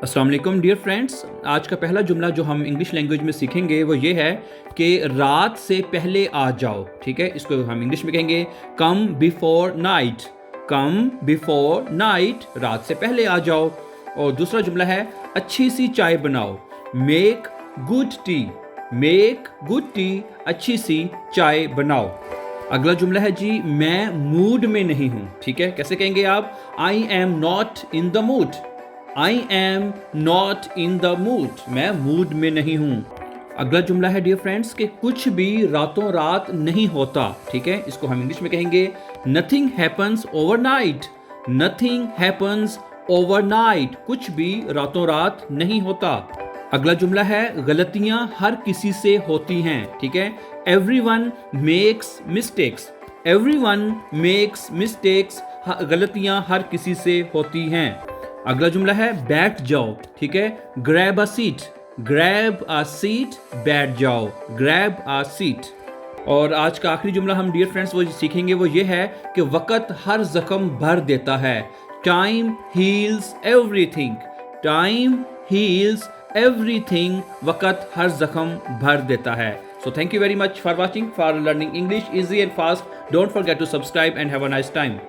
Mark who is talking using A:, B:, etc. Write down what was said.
A: अस्सलाम वालेकुम dear friends. आज का पहला जुमला जो हम इंग्लिश लैंग्वेज में सीखेंगे वो ये है कि रात से पहले आ जाओ। ठीक है, इसको हम इंग्लिश में कहेंगे come before night. Come before night, रात से पहले आ जाओ। और दूसरा जुमला है अच्छी सी चाय बनाओ। Make good T. Make good T, अच्छी सी चाय बनाओ। अगला जुमला है जी, मैं मूड में नहीं हूं। ठीक है, कैसे कहेंगे आप? I am not in the mood. I am not in the mood, मैं मूड में नहीं हूं। अगला जुमला है डियर फ्रेंड्स कि कुछ भी रातों रात नहीं होता। ठीक है, इसको हम इंग्लिश में कहेंगे nothing happens overnight. Nothing happens overnight, कुछ भी रातों रात नहीं होता। अगला जुमला है गलतियां हर किसी से होती हैं। ठीक है, everyone makes mistakes. Everyone makes mistakes, गलतियां हर किसी से होती हैं। अगला जुमला है बैठ जाओ। ठीक है, grab a seat. Grab a seat, बैठ जाओ। Grab a seat. और आज का आखिरी जुमला हम डियर फ्रेंड्स वो सीखेंगे वो ये है कि वक्त हर जख्म भर देता है। Time heals everything. Time heals everything, वक्त हर जख्म भर देता है। So thank you very much for watching. For learning English easy and fast, don't forget to subscribe and have a nice time.